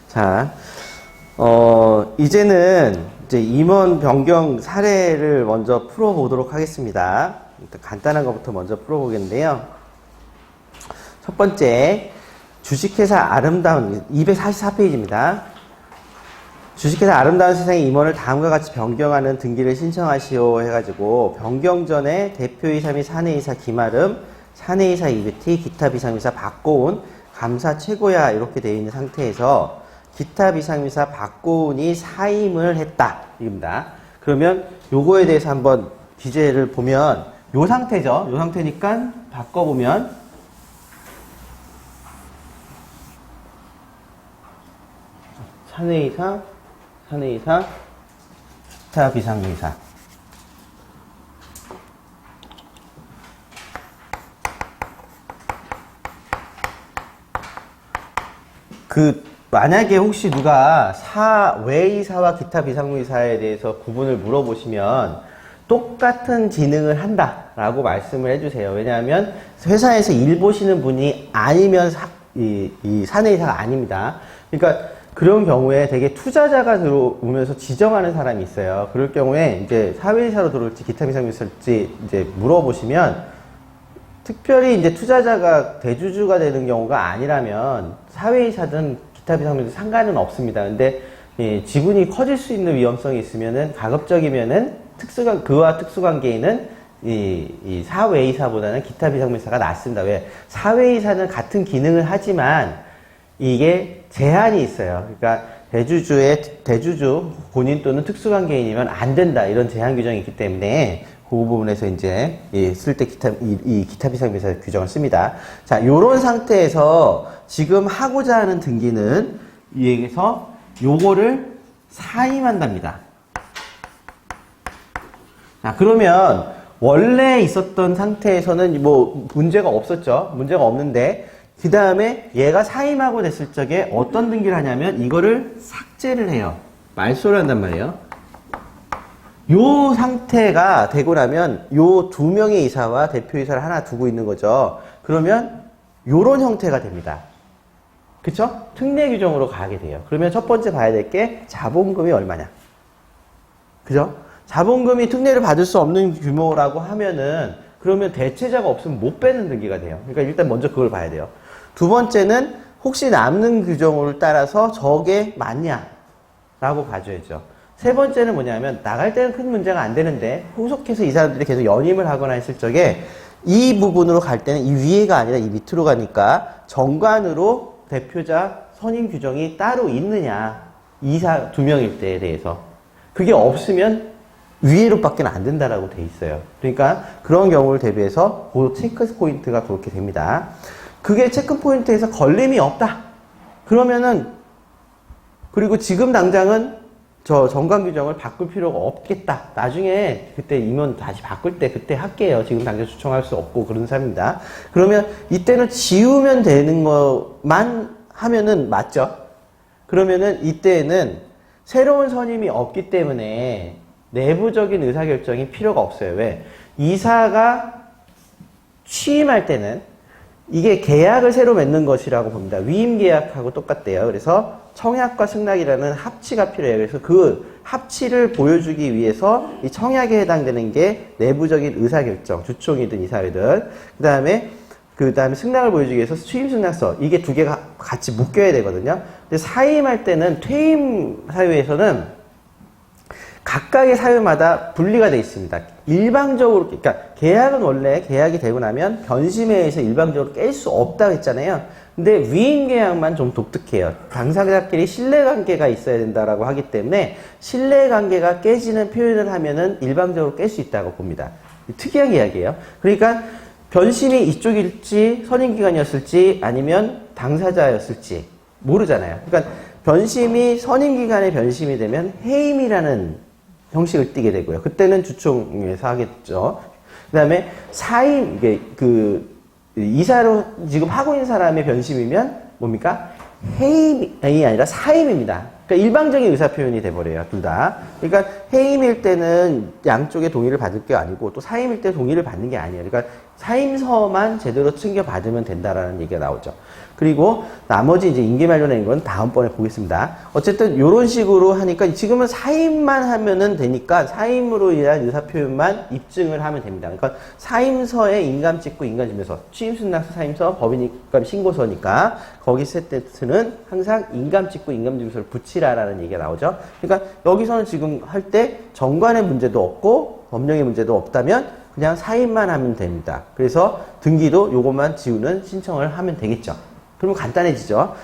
자, 이제는 이제 임원 변경 사례를 먼저 풀어보도록 하겠습니다. 일단 간단한 것부터 먼저 풀어보겠는데요. 첫 번째, 주식회사 아름다운, 244페이지입니다. 주식회사 아름다운 세상의 임원을 다음과 같이 변경하는 등기를 신청하시오 해가지고, 변경 전에 대표이사 및 사내이사 김아름, 사내이사 이뷰티, 기타 비상이사 박고은, 감사 최고야 이렇게 되어 있는 상태에서 기타 비상이사 박고은이 사임을 했다 입니다. 그러면 요거에 대해서 한번 기재를 보면 요 상태죠. 요 상태니까 바꿔보면 사내이사, 기타 비상이사. 만약에 혹시 누가 외이사와 기타 비상무이사에 대해서 구분을 물어보시면 똑같은 기능을 한다라고 말씀을 해주세요. 왜냐하면 회사에서 일 보시는 분이 아니면 이 사내이사가 아닙니다. 그러니까 그런 경우에 되게 투자자가 들어오면서 지정하는 사람이 있어요. 그럴 경우에 이제 사외이사로 들어올지 기타 비상무이사일지 이제 물어보시면 특별히 이제 투자자가 대주주가 되는 경우가 아니라면 사회이사든 기타 비상무이사든 상관은 없습니다. 근데 지분이 커질 수 있는 위험성이 있으면은 가급적이면은 그와 특수관계인은 이 사외이사보다는 기타 비상무이사가 낫습니다. 왜? 사외이사는 같은 기능을 하지만 이게 제한이 있어요. 그러니까 대주주 본인 또는 특수관계인이면 안 된다 이런 제한 규정이 있기 때문에 그 부분에서 이제 쓸 때 기타 비상무이사 규정을 씁니다. 자, 요런 상태에서 지금 하고자 하는 등기는 여기서 요거를 사임한답니다. 자, 그러면 원래 있었던 상태에서는 뭐 문제가 없었죠. 문제가 없는데 그 다음에 얘가 사임하고 됐을 적에 어떤 등기를 하냐면 이거를 삭제를 해요. 말소를 한단 말이에요. 요 상태가 되고 나면 요 두 명의 이사와 대표이사를 하나 두고 있는 거죠. 그러면 요런 형태가 됩니다. 그쵸? 특례 규정으로 가게 돼요. 그러면 첫 번째 봐야 될 게 자본금이 얼마냐. 그죠? 자본금이 특례를 받을 수 없는 규모라고 하면은 그러면 대체자가 없으면 못 빼는 등기가 돼요. 그러니까 일단 먼저 그걸 봐야 돼요. 두 번째는 혹시 남는 규정을 따라서 저게 맞냐 라고 봐줘야죠. 세 번째는 뭐냐면 나갈 때는 큰 문제가 안 되는데 후속해서 이 사람들이 계속 연임을 하거나 했을 적에 이 부분으로 갈 때는 이 위에가 아니라 이 밑으로 가니까 정관으로 대표자 선임 규정이 따로 있느냐, 이사 두 명일 때에 대해서 그게 없으면 위에로밖에 안 된다라고 돼 있어요. 그러니까 그런 경우를 대비해서 그 체크 포인트가 그렇게 됩니다. 그게 체크 포인트에서 걸림이 없다 그러면은, 그리고 지금 당장은 저 정관 규정을 바꿀 필요가 없겠다. 나중에 그때 임원 다시 바꿀 때 그때 할게요. 지금 당장 추청할 수 없고 그런 사람입니다. 그러면 이때는 지우면 되는 것만 하면은 맞죠? 그러면은 이때는 새로운 선임이 없기 때문에 내부적인 의사결정이 필요가 없어요. 왜? 이사가 취임할 때는 이게 계약을 새로 맺는 것이라고 봅니다. 위임 계약하고 똑같대요. 그래서 청약과 승낙이라는 합치가 필요해요. 그래서 그 합치를 보여주기 위해서 이 청약에 해당되는 게 내부적인 의사결정, 주총이든 이사회든, 그 다음에 승낙을 보여주기 위해서 취임 승낙서, 이게 두 개가 같이 묶여야 되거든요. 근데 사임할 때는 퇴임 사유에서는 각각의 사유마다 분리가 되어 있습니다. 일방적으로, 그러니까 계약은 원래 계약이 되고 나면 변심에 의해서 일방적으로 깰 수 없다고 했잖아요. 근데 위임 계약만 좀 독특해요. 당사자끼리 신뢰관계가 있어야 된다라고 하기 때문에 신뢰관계가 깨지는 표현을 하면은 일방적으로 깰 수 있다고 봅니다. 특이한 계약이에요. 그러니까 변심이 이쪽일지 선임기간이었을지 아니면 당사자였을지 모르잖아요. 그러니까 변심이 선임기간에 변심이 되면 해임이라는 형식을 띠게 되고요. 그때는 주총에서 하겠죠. 그 다음에 사임, 이게 이사로 지금 하고 있는 사람의 변심이면 뭡니까? 해임이 아니라 사임입니다. 그러니까 일방적인 의사 표현이 돼버려요. 둘 다. 그러니까 해임일 때는 양쪽의 동의를 받을 게 아니고 또 사임일 때 동의를 받는 게 아니에요. 그러니까 사임서만 제대로 챙겨받으면 된다라는 얘기가 나오죠. 그리고 나머지 이제 임기만료라는 건 다음번에 보겠습니다. 어쨌든 이런 식으로 하니까 지금은 사임만 하면은 되니까 사임으로 인한 의사표현만 입증을 하면 됩니다. 그러니까 사임서에 인감 찍고 인감증명서, 취임순낙서 사임서, 법인입감 신고서니까 거기 세트는 항상 인감 찍고 인감증명서를 붙이라라는 얘기가 나오죠. 그러니까 여기서는 지금 할 때 정관의 문제도 없고 법령의 문제도 없다면 그냥 사임만 하면 됩니다. 그래서 등기도 요것만 지우는 신청을 하면 되겠죠. 그러면 간단해지죠.